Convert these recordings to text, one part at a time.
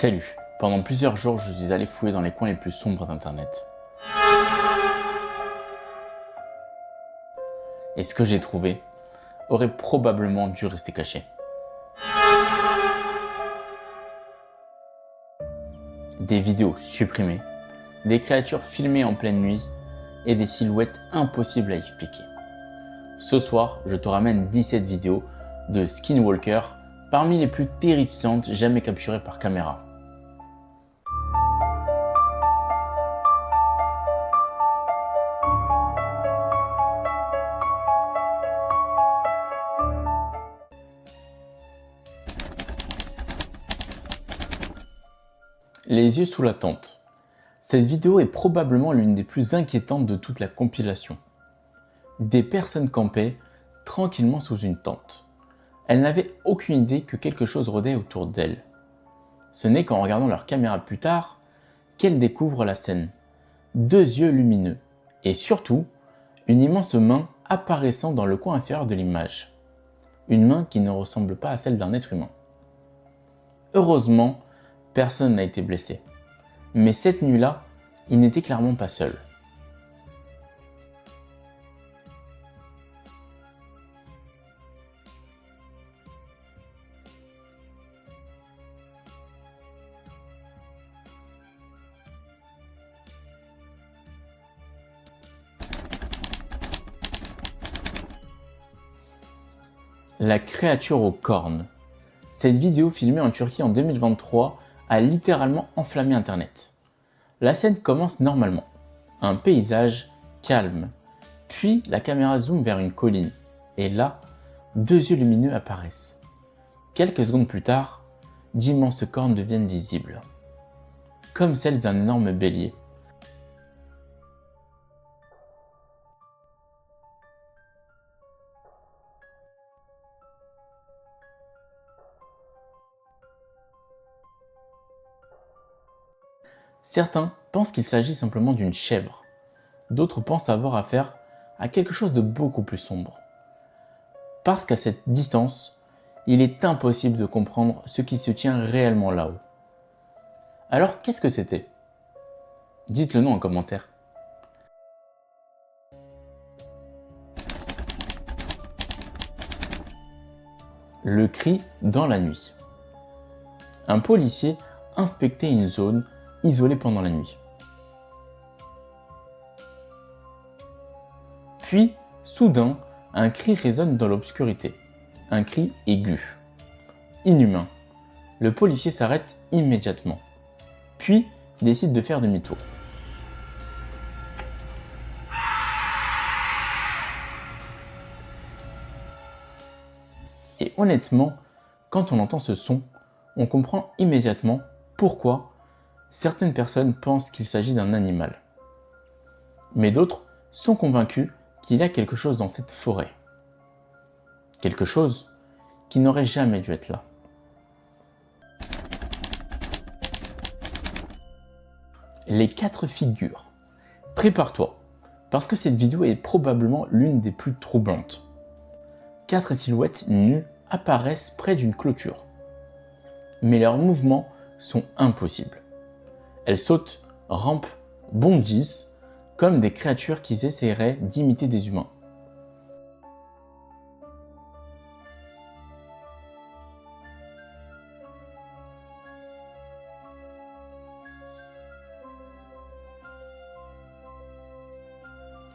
Salut! Pendant plusieurs jours, je suis allé fouiller dans les coins les plus sombres d'internet. Et ce que j'ai trouvé aurait probablement dû rester caché. Des vidéos supprimées, des créatures filmées en pleine nuit et des silhouettes impossibles à expliquer. Ce soir, je te ramène 17 vidéos de Skinwalker, parmi les plus terrifiantes jamais capturées par caméra. Les yeux sous la tente. Cette vidéo est probablement l'une des plus inquiétantes de toute la compilation. Des personnes campaient tranquillement sous une tente. Elles n'avaient aucune idée que quelque chose rôdait autour d'elles. Ce n'est qu'en regardant leur caméra plus tard qu'elles découvrent la scène. Deux yeux lumineux et surtout une immense main apparaissant dans le coin inférieur de l'image. Une main qui ne ressemble pas à celle d'un être humain. Heureusement, personne n'a été blessé. Mais cette nuit-là, il n'était clairement pas seul. La créature aux cornes. Cette vidéo filmée en Turquie en 2023 a littéralement enflammé Internet. La scène commence normalement. Un paysage calme. Puis la caméra zoome vers une colline. Et là, deux yeux lumineux apparaissent. Quelques secondes plus tard, d'immenses cornes deviennent visibles. Comme celles d'un énorme bélier. Certains pensent qu'il s'agit simplement d'une chèvre. D'autres pensent avoir affaire à quelque chose de beaucoup plus sombre. Parce qu'à cette distance, il est impossible de comprendre ce qui se tient réellement là-haut. Alors qu'est-ce que c'était? Dites-le nous en commentaire. Le cri dans la nuit. Un policier inspectait une zone isolée pendant la nuit. Puis, soudain, un cri résonne dans l'obscurité. Un cri aigu. Inhumain. Le policier s'arrête immédiatement. Puis, décide de faire demi-tour. Et honnêtement, quand on entend ce son, on comprend immédiatement pourquoi certaines personnes pensent qu'il s'agit d'un animal. Mais d'autres sont convaincus qu'il y a quelque chose dans cette forêt. Quelque chose qui n'aurait jamais dû être là. Les 4 figures. Prépare-toi, parce que cette vidéo est probablement l'une des plus troublantes. 4 silhouettes nues apparaissent près d'une clôture. Mais leurs mouvements sont impossibles. Elles sautent, rampent, bondissent, comme des créatures qui essaieraient d'imiter des humains.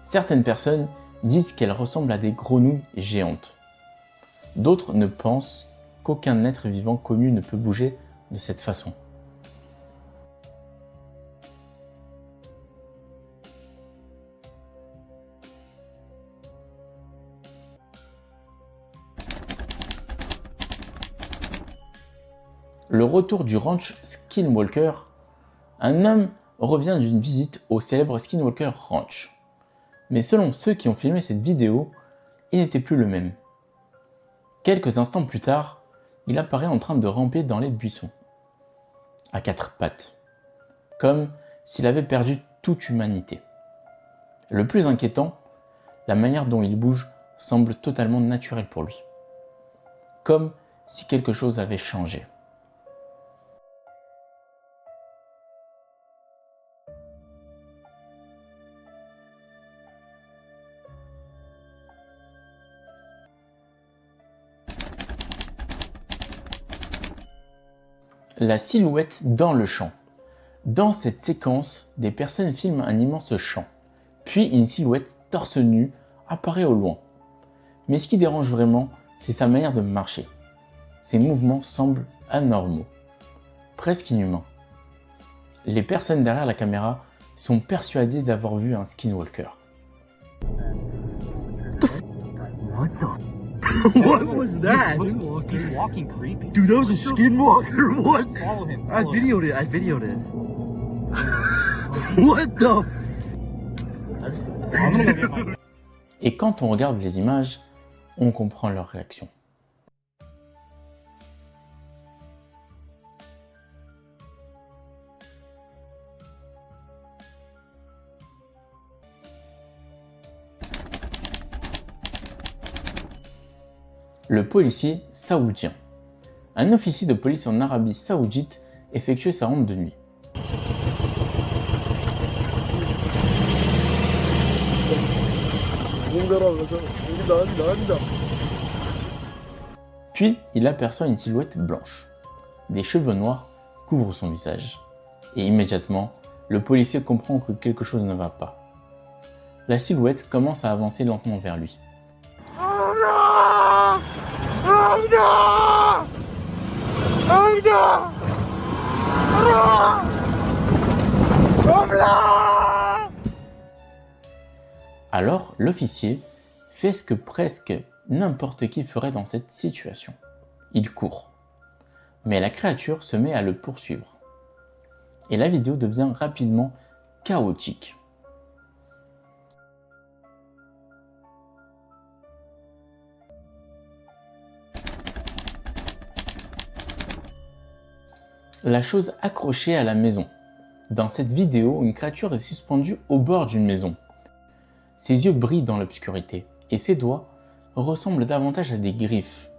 Certaines personnes disent qu'elles ressemblent à des grenouilles géantes. D'autres ne pensent qu'aucun être vivant connu ne peut bouger de cette façon. Le retour du ranch Skinwalker. Un homme revient d'une visite au célèbre Skinwalker Ranch. Mais selon ceux qui ont filmé cette vidéo, il n'était plus le même. Quelques instants plus tard, il apparaît en train de ramper dans les buissons, à 4 pattes, comme s'il avait perdu toute humanité. Le plus inquiétant, la manière dont il bouge semble totalement naturelle pour lui, comme si quelque chose avait changé. La silhouette dans le champ. Dans cette séquence, des personnes filment un immense champ, puis une silhouette torse nu apparaît au loin. Mais ce qui dérange vraiment, c'est sa manière de marcher. Ses mouvements semblent anormaux, presque inhumains. Les personnes derrière la caméra sont persuadées d'avoir vu un skinwalker. What the? What was that? He's walking creepy. Dude, that was a skinwalker. What? Follow him. I Follow him. videoed it. I videoed it. What the? I'm gonna go get my. Et quand on regarde les images, on comprend leur réaction. Le policier saoudien. Un officier de police en Arabie Saoudite effectuait sa ronde de nuit. Puis, il aperçoit une silhouette blanche. Des cheveux noirs couvrent son visage. Et immédiatement, le policier comprend que quelque chose ne va pas. La silhouette commence à avancer lentement vers lui. Alors, l'officier fait ce que presque n'importe qui ferait dans cette situation. Il court. Mais la créature se met à le poursuivre. Et la vidéo devient rapidement chaotique. La chose accrochée à la maison. Dans cette vidéo, une créature est suspendue au bord d'une maison. Ses yeux brillent dans l'obscurité et ses doigts ressemblent davantage à des griffes.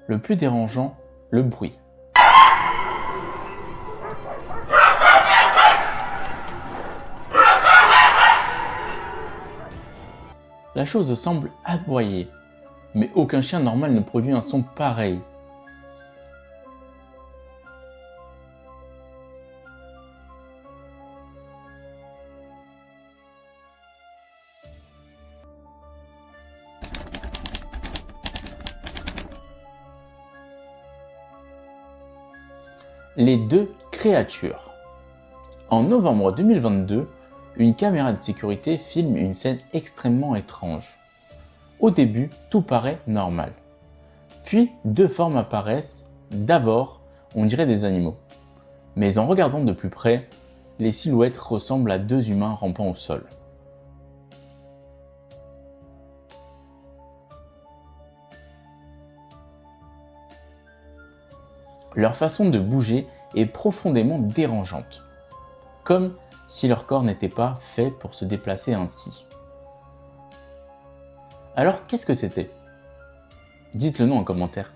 Le plus dérangeant, le bruit. La chose semble aboyer, mais aucun chien normal ne produit un son pareil. Les deux créatures. En novembre 2022, une caméra de sécurité filme une scène extrêmement étrange. Au début, tout paraît normal. Puis, deux formes apparaissent. D'abord, on dirait des animaux. Mais en regardant de plus près, les silhouettes ressemblent à deux humains rampant au sol. Leur façon de bouger est profondément dérangeante, comme si leur corps n'était pas fait pour se déplacer ainsi. Alors, qu'est-ce que c'était? Dites-le nous en commentaire.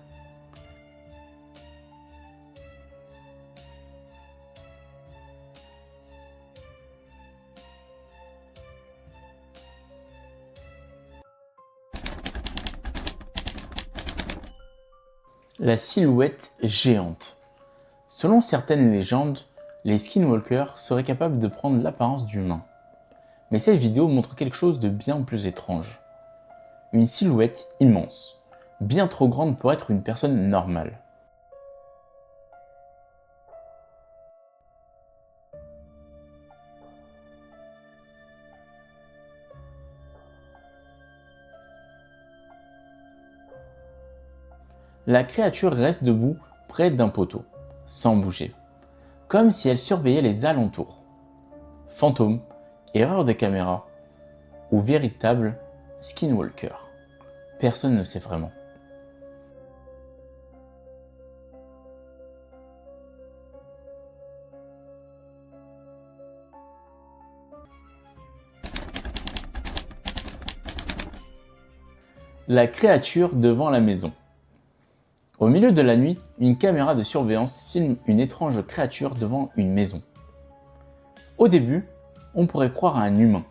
La silhouette géante. Selon certaines légendes, les skinwalkers seraient capables de prendre l'apparence d'humains. Mais cette vidéo montre quelque chose de bien plus étrange. Une silhouette immense, bien trop grande pour être une personne normale. La créature reste debout près d'un poteau, sans bouger, comme si elle surveillait les alentours. Fantôme, erreur des caméras, ou véritable skinwalker. Personne ne sait vraiment. La créature devant la maison. Au milieu de la nuit, une caméra de surveillance filme une étrange créature devant une maison. Au début, on pourrait croire à un humain,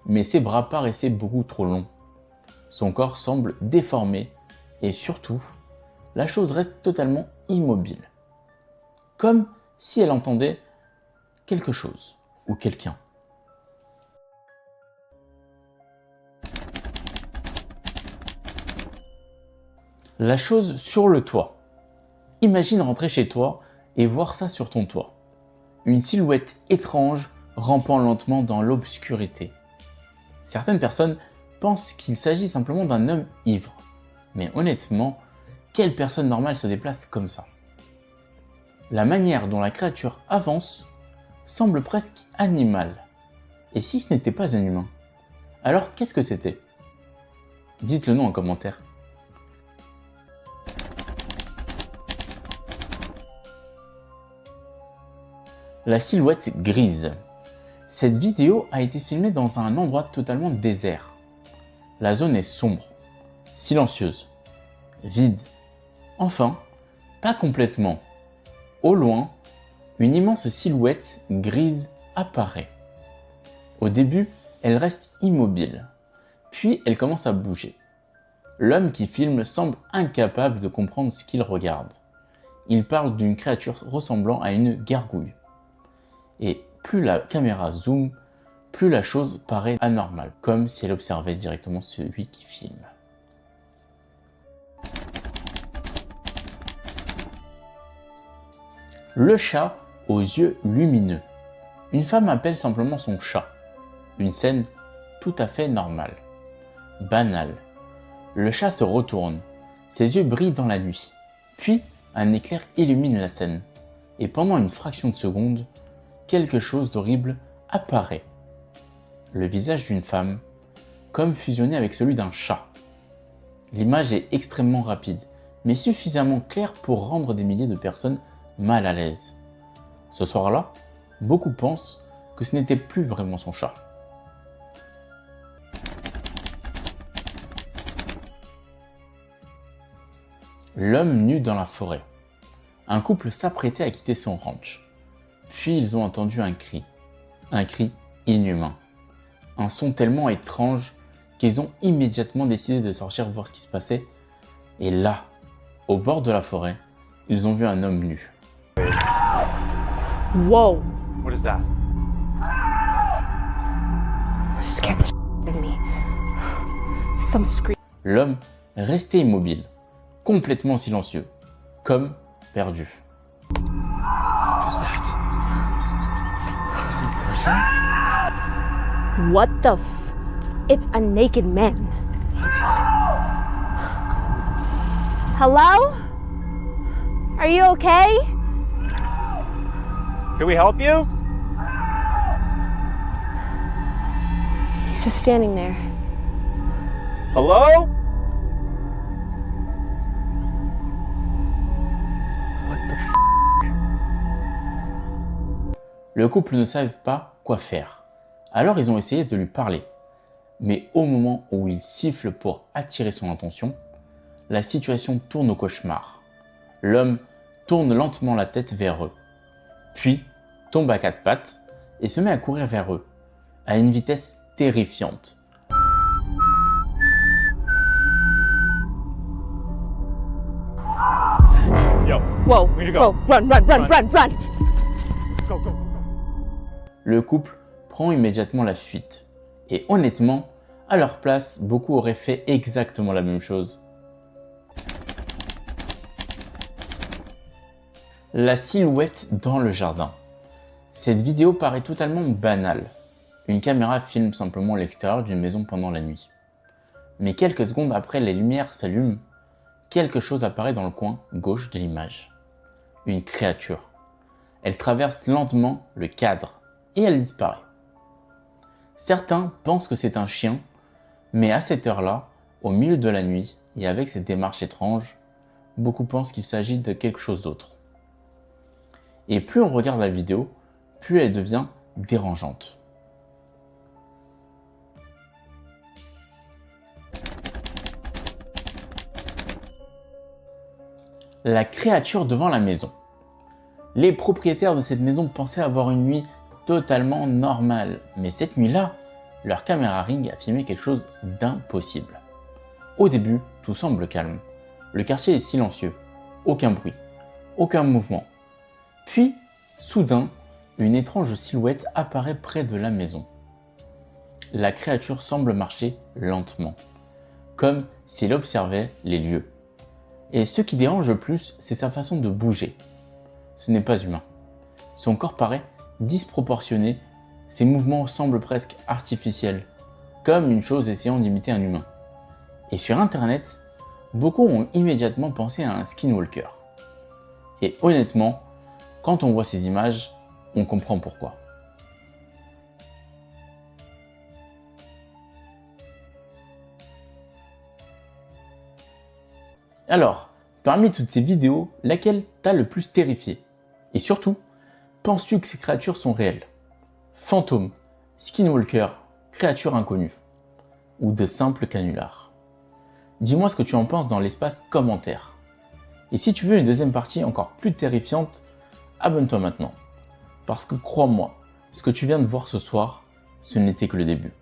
mais ses bras paraissaient beaucoup trop longs. Son corps semble déformé et surtout, la chose reste totalement immobile. Comme si elle entendait quelque chose ou quelqu'un. La chose sur le toit. Imagine rentrer chez toi et voir ça sur ton toit. Une silhouette étrange rampant lentement dans l'obscurité. Certaines personnes pensent qu'il s'agit simplement d'un homme ivre. Mais honnêtement, quelle personne normale se déplace comme ça? La manière dont la créature avance semble presque animale. Et si ce n'était pas un humain? Alors qu'est-ce que c'était? Dites-le nous en commentaire. La silhouette grise. Cette vidéo a été filmée dans un endroit totalement désert. La zone est sombre, silencieuse, vide. Enfin, pas complètement. Au loin, une immense silhouette grise apparaît. Au début, elle reste immobile, puis elle commence à bouger. L'homme qui filme semble incapable de comprendre ce qu'il regarde. Il parle d'une créature ressemblant à une gargouille. Et plus la caméra zoome, plus la chose paraît anormale, comme si elle observait directement celui qui filme. Le chat aux yeux lumineux. Une femme appelle simplement son chat. Une scène tout à fait normale. Banale. Le chat se retourne. Ses yeux brillent dans la nuit. Puis, un éclair illumine la scène. Et pendant une fraction de seconde, quelque chose d'horrible apparaît. Le visage d'une femme, comme fusionné avec celui d'un chat. L'image est extrêmement rapide, mais suffisamment claire pour rendre des milliers de personnes mal à l'aise. Ce soir-là, beaucoup pensent que ce n'était plus vraiment son chat. L'homme nu dans la forêt. Un couple s'apprêtait à quitter son ranch. Puis ils ont entendu un cri inhumain. Un son tellement étrange qu'ils ont immédiatement décidé de sortir voir ce qui se passait. Et là, au bord de la forêt, ils ont vu un homme nu. Whoa. What is that? Scared the shit out of me. Some scream. L'homme restait immobile, complètement silencieux, comme perdu. What is that? Is he a person? What the It's a naked man. Hello? Are you okay? Can we help you? He's just standing there. Hello? What the f? Le couple ne savait pas quoi faire. Alors ils ont essayé de lui parler. Mais au moment où il siffle pour attirer son attention, la situation tourne au cauchemar. L'homme tourne lentement la tête vers eux, puis tombe à quatre pattes et se met à courir vers eux, à une vitesse terrifiante. Yo, Whoa, Way to go. whoa, run, run, run, run, run! go, go, go, go. Le couple prend immédiatement la fuite. Et honnêtement, à leur place, beaucoup auraient fait exactement la même chose. La silhouette dans le jardin. Cette vidéo paraît totalement banale. Une caméra filme simplement l'extérieur d'une maison pendant la nuit. Mais quelques secondes après, les lumières s'allument. Quelque chose apparaît dans le coin gauche de l'image. Une créature. Elle traverse lentement le cadre et elle disparaît. Certains pensent que c'est un chien, mais à cette heure-là, au milieu de la nuit et avec cette démarche étrange, beaucoup pensent qu'il s'agit de quelque chose d'autre. Et plus on regarde la vidéo, plus elle devient dérangeante. La créature devant la maison. Les propriétaires de cette maison pensaient avoir une nuit totalement normale, mais cette nuit-là, leur caméra Ring a filmé quelque chose d'impossible. Au début, tout semble calme. Le quartier est silencieux, aucun bruit, aucun mouvement. Puis, soudain, une étrange silhouette apparaît près de la maison. La créature semble marcher lentement, comme s'il observait les lieux. Et ce qui dérange le plus, c'est sa façon de bouger. Ce n'est pas humain. Son corps paraît disproportionné, ses mouvements semblent presque artificiels, comme une chose essayant d'imiter un humain. Et sur internet, beaucoup ont immédiatement pensé à un skinwalker. Et honnêtement, quand on voit ces images, on comprend pourquoi. Alors, parmi toutes ces vidéos, laquelle t'a le plus terrifié? Et surtout, penses-tu que ces créatures sont réelles? Fantômes, skinwalkers, créatures inconnues, ou de simples canulars? Dis-moi ce que tu en penses dans l'espace commentaire. Et si tu veux une deuxième partie encore plus terrifiante, abonne-toi maintenant. Parce que crois-moi, ce que tu viens de voir ce soir, ce n'était que le début.